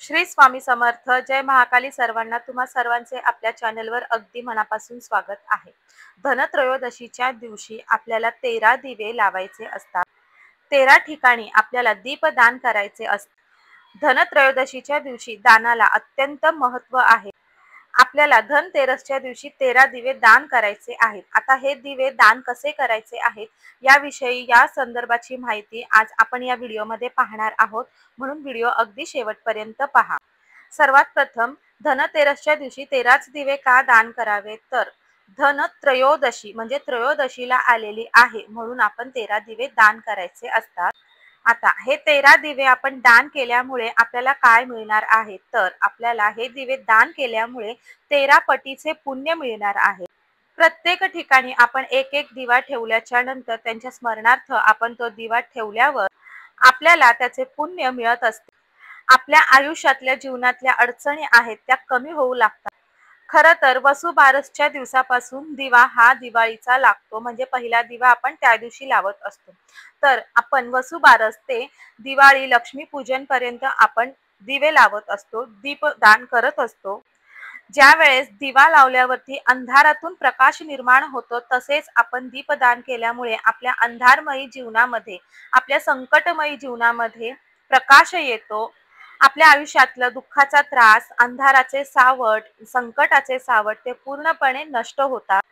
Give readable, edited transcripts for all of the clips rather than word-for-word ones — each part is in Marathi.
श्री स्वामी समर्थ. जय महाकाली. सर्वांना तुम्हा सर्वांचे आपल्या चॅनलवर अगदी मनापासून स्वागत आहे. धनत्रयोदशीच्या दिवशी आपल्याला 13 दिवे लावायचे असतात. 13 ठिकाणी आपल्याला दीपदान करायचे असते. धनत्रयोदशीच्या दिवशी दानाला अत्यंत महत्त्व आहे. आपल्याला धनतेरसच्या दिवशी 13 दिवे दान करायचे आहेत. आता हे दिवे दान कसे करायचे आहेत याविषयी या संदर्भाची माहिती आज आपण या व्हिडिओमध्ये पाहणार आहोत, म्हणून व्हिडिओ अगदी शेवटपर्यंत पहा. सर्वात प्रथम धनतेरसच्या दिवशी 13च दिवे का दान करावे, तर धनत्रयोदशी म्हणजे त्रयोदशीला आलेली आहे म्हणून आपण 13 दिवे दान करायचे असतात. आता हे 13 दिवे आपण दान केल्यामुळे आपल्याला काय मिळणार आहे, तर आपल्याला हे दिवे दान केल्यामुळे 13 पटीचे पुण्य मिळणार आहे. प्रत्येक ठिकाणी आपण एक एक दिवा ठेवल्याच्या नंतर त्यांच्या स्मरणार्थ आपण तो दिवा ठेवल्यावर आपल्याला त्याचे पुण्य मिळत असते. आपल्या आयुष्यातल्या जीवनातल्या अडचणी आहेत त्या कमी होऊ लागतात. खरं तर वसुबारसच्या दिवसापासून दिवा हा दिवाळीचा लागतो, म्हणजे पहिला दिवा आपण त्या दिवशी लावत असतो. तर आपण वसुबारस ते दिवाळी लक्ष्मीपूजन पर्यंत आपण दिवे लावत असतो, दीपदान करत असतो. ज्या वेळेस दिवा लावल्यावरती अंधारातून प्रकाश निर्माण होतो, तसेच आपण दीपदान केल्यामुळे आपल्या अंधारमयी जीवनामध्ये, आपल्या संकटमयी जीवनामध्ये प्रकाश येतो. आपल्या आयुष्यातलं दुःखाचा त्रास, अंधाराचे सावट, संकटाचे सावट ते पूर्णपणे नष्ट होतात.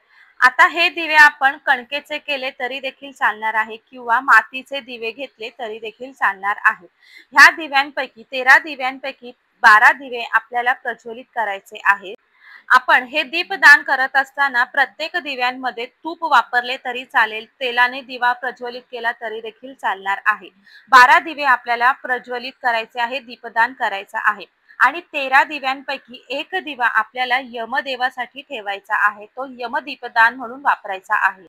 आता हे दिवे आपण कणकेचे केले तरी देखील चालणार आहे किंवा मातीचे दिवे घेतले तरी देखील चालणार आहे. ह्या दिव्यांपैकी 13 दिव्यांपैकी 12 दिवे आपल्याला प्रज्वलित करायचे आहे. आपण हे दीपदान करत असताना प्रत्येक दिव्यांमध्ये तूप वापरले तरी चालेल, तेलाने दिवा प्रज्वलित केला तरी देखील चालणार आहे. 12 दिवे आपल्याला प्रज्वलित करायचे आहे, दीपदान करायचा आहे. आणि 13 दिव्यांपैकी एक दिवा आपल्याला यमदेवासाठी ठेवायचा आहे, तो यमदीपदान म्हणून वापरायचा आहे.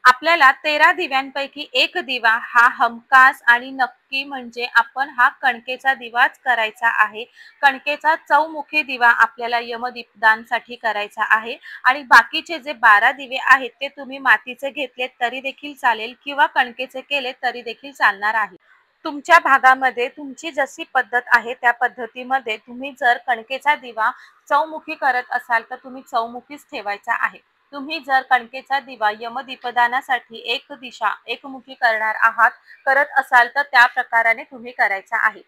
आपल्याला 13 दिव्यांपैकी एक दिवा हा हमखास आणि नक्की म्हणजे आपण हा कणकेचा दिवाच करायचा आहे. कणकेचा चौमुखी दिवा आपल्याला यमदीपदानसाठी करायचा आहे. आणि बाकीचे जे 12 दिवे आहेत ते तुम्ही मातीचे घेतले तरी देखील चालेल किंवा कणकेचे केले तरी देखील चालणार आहे. तुमच्या भागामध्ये तुमची जशी पद्धत आहे त्या पद्धतीमध्ये तुम्ही जर कणकेचा दिवा चौमुखी करत असाल तर तुम्ही चौमुखीच ठेवायचा आहे. तुम्ही जर कणकेचा दिवा यमदीपदानासाठी एक दिशा एकमुखी करत असाल तर त्या प्रकाराने तुम्ही करायचा आहे.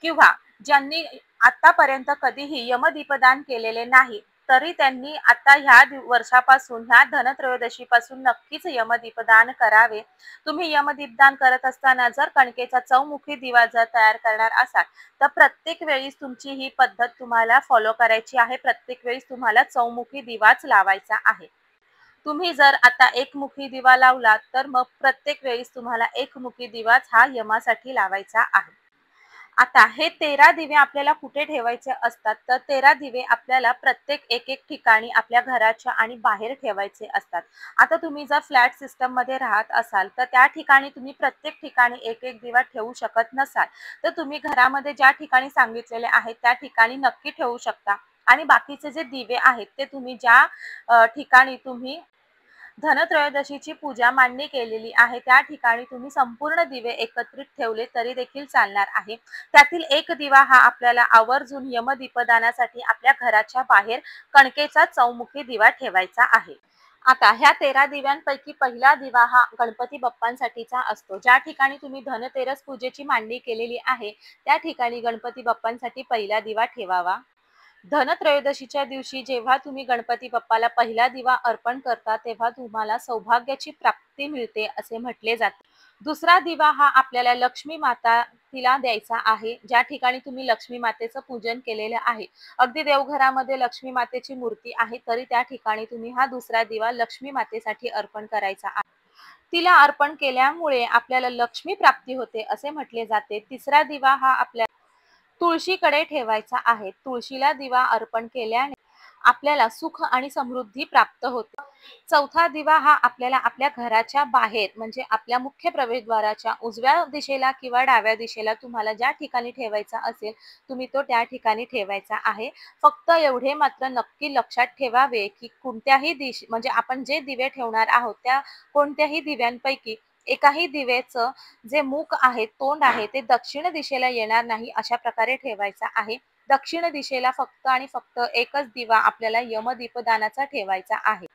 किंवा ज्यांनी आतापर्यंत कधीही यमदीपदान केलेले नाही तरी त्यांनी आता ह्या वर्षापासून, ह्या धनत्रयोदशीपासून नक्कीच यमदीपदान करावे. तुम्ही यमदीपदान करत असताना जर कणकेचा चौमुखी दिवा जर तयार करणार असाल तर प्रत्येक वेळीस तुमची ही पद्धत तुम्हाला फॉलो करायची आहे. प्रत्येक वेळीस तुम्हाला चौमुखी दिवाच लावायचा आहे. तुम्ही जर आता एकमुखी दिवा लावला तर मग प्रत्येक वेळीस तुम्हाला एकमुखी दिवाच हा यमासाठी लावायचा आहे. आता हे 13 दिवे आपल्याला कुठे ठेवायचे असतात, तर 13 दिवे आपल्याला प्रत्येक एक एक ठिकाणी आपल्या घराच्या आणि बाहेर ठेवायचे असतात. आता तुम्ही जर फ्लॅट सिस्टम मध्ये राहत असाल तर त्या ठिकाणी तुम्ही प्रत्येक ठिकाणी एक एक दिवा ठेवू शकत नसाल, तर तुम्ही घरामध्ये ज्या ठिकाणी सांगितलेले आहे त्या ठिकाणी नक्की ठेवू शकता. आणि बाकीचे जे दिवे आहेत ते तुम्ही ज्या ठिकाणी तुम्ही धनत्रयोदशीची पूजा मांडणी केलेली आहे त्या ठिकाणी तुम्ही संपूर्ण दिवे एकत्रित ठेवले तरी देखील चालणार आहे. त्यातील एक दिवा हा आपल्याला आवर्जून यमदीपदानासाठी आपल्या घराच्या बाहेर कणकेचा चौमुखी दिवा ठेवायचा आहे. आता ह्या 13 दिव्यांपैकी पहिला दिवा हा गणपती बाप्पांसाठीचा असतो. ज्या ठिकाणी तुम्ही धनतेरस पूजेची मांडणी केलेली आहे त्या ठिकाणी गणपती बाप्पांसाठी पहिला दिवा ठेवावा. धनत्रयोदशीच्या दिवशी जेव्हा तुम्ही गणपती बाप्पाला पहिला दिवा अर्पण करता तेव्हा तुम्हाला सौभाग्याची प्राप्ती मिळते असे म्हटले जाते. दुसरा दिवा हा आपल्याला लक्ष्मी माता तिला द्यायचा आहे. ज्या ठिकाणी तुम्ही लक्ष्मी मातेचं पूजन केलेलं आहे, अगदी देवघरामध्ये लक्ष्मी मातेची मूर्ती आहे तरी त्या ठिकाणी तुम्ही हा दुसरा दिवा लक्ष्मी मातेसाठी अर्पण करायचा आहे. तिला अर्पण केल्यामुळे आपल्याला लक्ष्मी प्राप्ती होते असे म्हटले जाते. तिसरा दिवा हा आपल्या तुळशीकडे ठेवायचा आहे. तुळशीला दिवा अर्पण केल्याने आपल्याला सुख आणि समृद्धी प्राप्त होते. चौथा दिवा हा आपल्याला आपल्या घराच्या बाहेर म्हणजे आपल्या मुख्य प्रवेशद्वाराच्या उजव्या दिशेला किंवा डाव्या दिशेला तुम्हाला ज्या ठिकाणी ठेवायचा असेल तुम्ही तो त्या ठिकाणी ठेवायचा आहे. फक्त एवढे मात्र नक्की लक्षात ठेवावे की कोणत्याही म्हणजे आपण जे दिवे ठेवणार आहोत त्या कोणत्याही दिव्यांपैकी एकाही दिव्याचं जे मुख आहे, तोंड आहे, ते दक्षिण दिशेला येणार नाही अशा प्रकारे ठेवायचा आहे. दक्षिण दिशेला फक्त आणि फक्त एकच दिवा आपल्याला यमदीपदानाचा ठेवायचा आहे.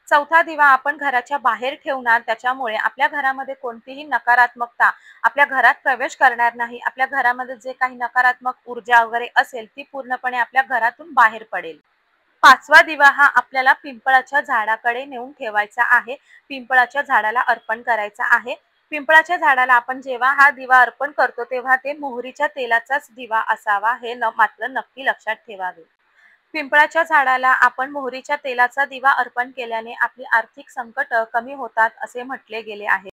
चौथा दिवा आपण घराच्या बाहेर ठेवणार, त्याच्यामुळे आपल्या घरामध्ये कोणतीही नकारात्मकता आपल्या घरात प्रवेश करणार नाही. आपल्या घरामध्ये जे काही नकारात्मक ऊर्जा वगैरे असेल ती पूर्णपणे आपल्या घरातून बाहेर पडेल. पाचवा दिवा हा आपल्याला पिंपळाच्या झाडाकडे नेऊन ठेवायचा आहे. पिंपळाच्या झाडाला अर्पण करायचा आहे. पिंपळाच्या झाडाला आपण जेव्हा हा दिवा अर्पण करतो तेव्हा ते मोहरीच्या तेलाचाच दिवा असावा, हे मात्र नक्की लक्षात ठेवावे. पिंपळाच्या झाडाला आपण मोहरीच्या तेलाचा दिवा अर्पण केल्याने आपली आर्थिक संकट कमी होतात असे म्हटले गेले आहे.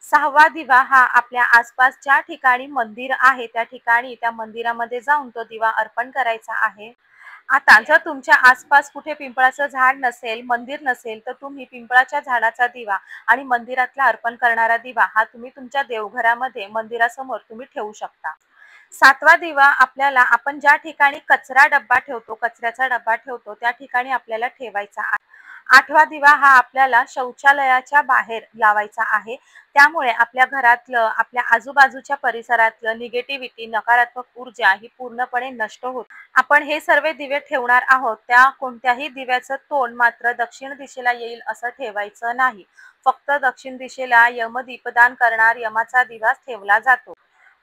सहावा दिवा हा आपल्या आसपास ज्या ठिकाणी मंदिर आहे त्या ठिकाणी त्या मंदिरामध्ये जाऊन तो दिवा अर्पण करायचा आहे. आता जर तुमच्या आसपास कुठे पिंपळाचं झाड नसेल, मंदिर नसेल, तर तुम्ही पिंपळाच्या झाडाचा दिवा आणि मंदिरातला अर्पण करणारा दिवा हा तुम्ही तुमच्या देवघरामध्ये मंदिरासमोर तुम्ही ठेवू शकता. सातवा दिवा आपल्याला आपण ज्या ठिकाणी कचरा डब्बा ठेवतो, कचऱ्याचा डब्बा ठेवतो त्या ठिकाणी आपल्याला ठेवायचा आहे. आठवा दिवा हा आपल्याला शौचालयाच्या बाहेर लावायचा आहे. त्यामुळे आपल्या घरातलं, आपल्या आजूबाजूच्या परिसरातलं निगेटिव्हिटी, नकारात्मक ऊर्जा ही पूर्णपणे नष्ट होते. आपण हे सर्व दिवे ठेवणार आहोत, त्या कोणत्याही दिव्याचं तोंड मात्र दक्षिण दिशेला येईल असं ठेवायचं नाही. फक्त दक्षिण दिशेला यमदीपदान करणार यमाचा दिवा ठेवला जातो.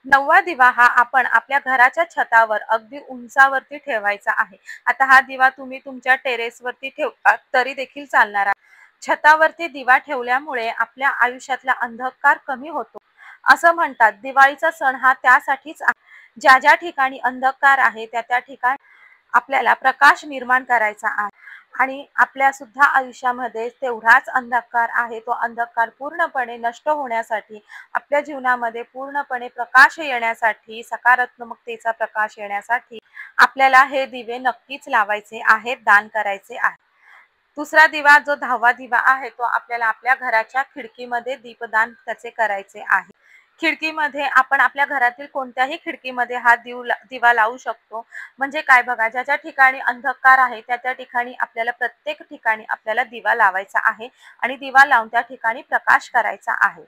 नववा दिवा हा आपण आपल्या घराच्या छतावर अगदी उंचावरती ठेवायचा आहे. आता हा दिवा तुम्ही तुमच्या टेरेसवरती ठेवता तरी देखील चालणार आहे. छतावरती दिवा ठेवल्यामुळे आपल्या आयुष्यातला अंधकार कमी होतो असं म्हणतात. दिवाळीचा सण हा त्यासाठीच आहे. ज्या ज्या ठिकाणी अंधकार आहे त्या त्या ठिकाणी आपल्याला प्रकाश निर्माण करायचा आहे. आणि आपल्या सुद्धा आयुष्यामध्ये तेवढाच अंधकार आहे, तो अंधकार पूर्णपणे नष्ट होण्यासाठी, आपल्या जीवनामध्ये पूर्णपणे प्रकाश येण्यासाठी, सकारात्मकतेचा प्रकाश येण्यासाठी आपल्याला हे दिवे नक्कीच लावायचे आहेत, दान करायचे आहे. दुसरा दिवा जो 10वा दिवा आहे तो आपल्याला आपल्या घराच्या खिडकीमध्ये दीपदान त्याचे करायचे आहे. खिडकीमध्ये आपण आपल्या घरातील कोणत्याही खिडकीमध्ये हा दिवा लावू शकतो. म्हणजे काय बघा, ज्या ज्या ठिकाणी अंधकार आहे त्या त्या ठिकाणी आपल्याला प्रत्येक ठिकाणी आपल्याला दिवा लावायचा आहे आणि दिवा लावून त्या ठिकाणी प्रकाश करायचा आहे.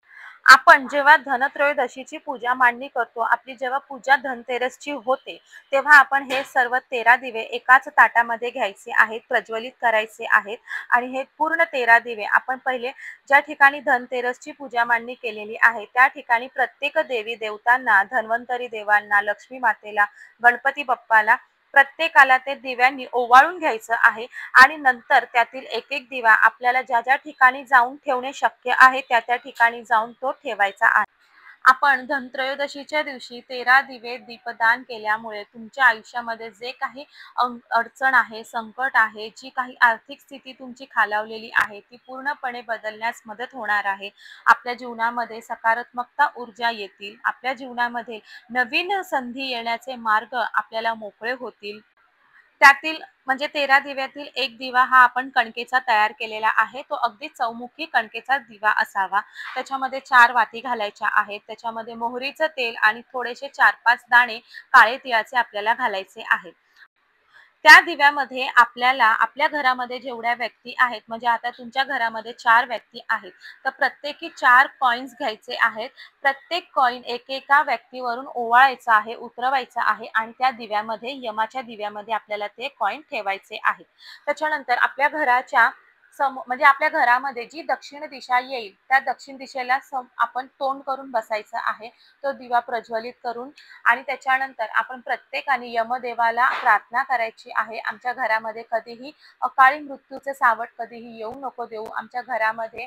आपण जेव्हा धनत्रयोदशीची पूजा मांडणी करतो, आपली जेव्हा पूजा धनतेरसची होते, तेव्हा आपण हे सर्व 13 दिवे एकाच ताटामध्ये घ्यायचे आहेत, प्रज्वलित करायचे आहेत. आणि हे पूर्ण 13 दिवे आपण पहिले ज्या ठिकाणी धनतेरसची पूजा मांडणी केलेली आहे त्या ठिकाणी प्रत्येक देवी देवतांना, धन्वंतरी देवांना, लक्ष्मी मातेला, गणपती बाप्पाला प्रत्येकाला ते दिव्यांनी ओवाळून घ्यायचं आहे. आणि नंतर त्यातील एक एक दिवा आपल्याला ज्या ज्या ठिकाणी जाऊन ठेवणे शक्य आहे त्या त्या ठिकाणी जाऊन तो ठेवायचा आहे. आपण धनत्रयोदशीच्या दिवशी 13 दिवे दीपदान केल्यामुळे तुमच्या आयुष्यामध्ये जे काही अडचण आहे, संकट आहे, जी काही आर्थिक स्थिती तुमची खालावलेली आहे ती पूर्णपणे बदलण्यास मदत होणार आहे. आपल्या जीवनामध्ये सकारात्मकता ऊर्जा येतील. आपल्या जीवनामध्ये नवीन संधी येण्याचे मार्ग आपल्याला मोकळे होतील. त्यातील म्हणजे 13 दिव्यातील एक दिवा हा आपण कणकेचा तयार केलेला आहे. तो अगदी चौमुखी कणकेचा दिवा असावा. त्याच्यामध्ये 4 वाती घालायच्या आहेत. त्याच्यामध्ये मोहरीचं तेल आणि थोडेसे 4-5 दाणे काळे तिळाचे आपल्याला घालायचे आहेत. त्या दिव्यामध्ये आपल्याला आपल्या घरामध्ये जेवढ्या व्यक्ती आहेत, म्हणजे आता तुमच्या घरामध्ये 4 व्यक्ती आहेत, तर प्रत्येकी 4 कॉइन्स घ्यायचे आहेत. प्रत्येक कॉइन एकेका व्यक्तीवरून ओवाळायचा आहे, उतरवायचा आहे आणि त्या दिव्यामध्ये, यमाच्या दिव्यामध्ये आपल्याला ते कॉइन ठेवायचे आहेत. त्याच्यानंतर आपल्या घराच्या म्हणजे आपल्या घरामध्ये जी दक्षिण दिशा येईल त्या दक्षिण दिशेला आपण तोंड करून बसायचं आहे, तो दिवा प्रज्वलित करून. आणि त्याच्यानंतर आपण प्रत्येकाने यमदेवाला प्रार्थना करायची आहे, आमच्या घरामध्ये कधीही अकाली मृत्यूचे सावट कधीही येऊ नको देऊ, आमच्या घरामध्ये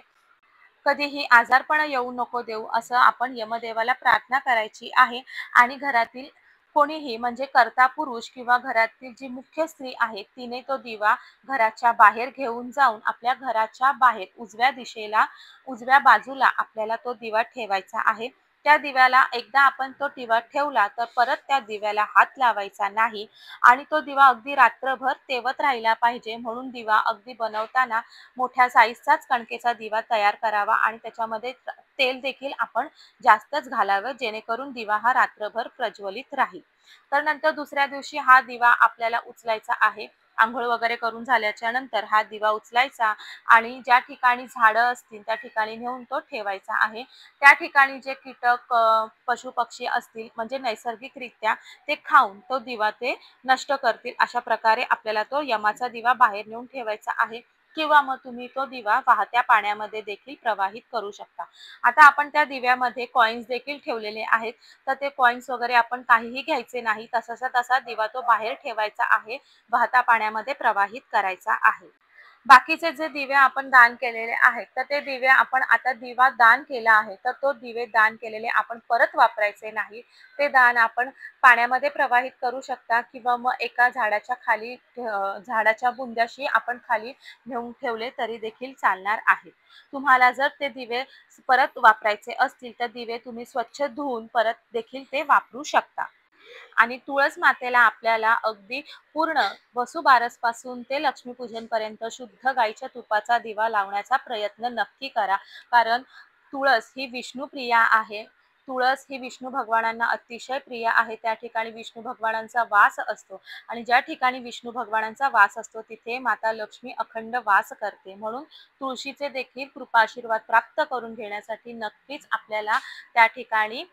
कधीही आजारपण येऊ नको देऊ, असं आपण यमदेवाला प्रार्थना करायची आहे. आणि घरातील कोणीही म्हणजे कर्ता पुरुष किंवा घरातील जी मुख्य स्त्री आहे तिने तो दिवा घराच्या बाहेर घेऊन जाऊन आपल्या घराच्या बाहेर उजव्या दिशेला, उजव्या बाजूला आपल्याला तो दिवा ठेवायचा आहे. त्या दिव्याला एकदा आपण तो दिवा ठेवला तर परत त्या दिव्याला हात लावायचा नाही. आणि तो दिवा अगदी रात्रभर तेवत राहिला पाहिजे, म्हणून दिवा अगदी बनवताना मोठ्या साईजचाच कणकेचा दिवा तयार करावा आणि त्याच्यामध्ये तेल देखील आपण जास्तच घालावं, जेणेकरून दिवा हा रात्रभर प्रज्वलित राहील. तर नंतर दुसऱ्या दिवशी हा दिवा आपल्याला उचलायचा आहे अंघोळ वगैरे करून झाल्याच्या नंतर हा दिवा उचलायचा आणि ज्या ठिकाणी झाडं असतील त्या ठिकाणी नेऊन तो ठेवायचा आहे. त्या ठिकाणी जे कीटक पशु पक्षी असतील म्हणजे नैसर्गिकरित्या ते खाऊन तो दिवा ते नष्ट करतील. अशा प्रकारे आपल्याला तो यमाचा दिवा बाहेर नेऊन ठेवायचा आहे. किंवा मग तुम्ही तो दिवा वाहत्या पाण्यामध्ये देखील प्रवाहित करू शकता. आता आपण त्या दिव्यामध्ये कॉइन्स देखील ठेवलेले आहेत. तर ते कॉइन्स वगैरे आपण काहीही घ्यायचे नाही. तसाचा तसा दिवा तो बाहेर ठेवायचा आहे. वाहत्या पाण्यामध्ये प्रवाहित करायचा आहे. बाकीचे जे दिवे आपण दान केलेले आहेत, तर ते दिवे आपण आता दिवा दान केला आहे, तर तो दिवे दान केलेले आपण परत वापरायचे नाही. ते दान आपण पाण्यामध्ये प्रवाहित करू शकता किंवा मग एका झाडाच्या खाली झाडाच्या बुंद्याशी आपण खाली नेऊन ठेवले तरी देखील चालणार आहे. तुम्हाला जर ते दिवे परत वापरायचे असतील, तर दिवे तुम्ही स्वच्छ धुवून परत देखील ते वापरू शकता. आणि तुळस मातेला आपल्याला अगदी पूर्ण वसुबारसपासून ते लक्ष्मीपूजनपर्यंत शुद्ध गाईच्या तुपाचा दिवा लावण्याचा प्रयत्न नक्की करा. कारण तुळस ही विष्णुप्रिया आहे. तुळस ही विष्णू भगवानांना अतिशय प्रिय आहे. त्या ठिकाणी विष्णू भगवानांचा वास असतो आणि ज्या ठिकाणी विष्णू भगवानांचा वास असतो तिथे माता लक्ष्मी अखंड वास करते. म्हणून तुळशीचे देखील कृपाशीर्वाद प्राप्त करून घेण्यासाठी नक्कीच आपल्याला त्या ठिकाणी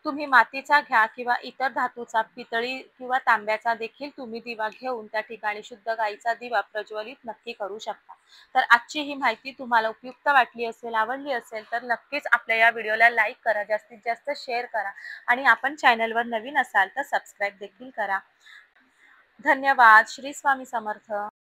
तुम्ही मातीचा घ्या किंवा इतर धातूचा, पितळी किंवा तांब्याचा देखील तुम्ही दिवा घेऊन त्या ठिकाणी शुद्ध गाईचा दिवा प्रज्वलित नक्की करू शकता. तर आजची ही माहिती तुम्हाला उपयुक्त वाटली असेल, आवडली असेल तर नक्कीच आपल्या या व्हिडिओला लाईक करा, जास्तीत जास्त शेअर करा आणि आपण चॅनलवर नवीन असाल तर सबस्क्राईब देखील करा. धन्यवाद. श्री स्वामी समर्थ.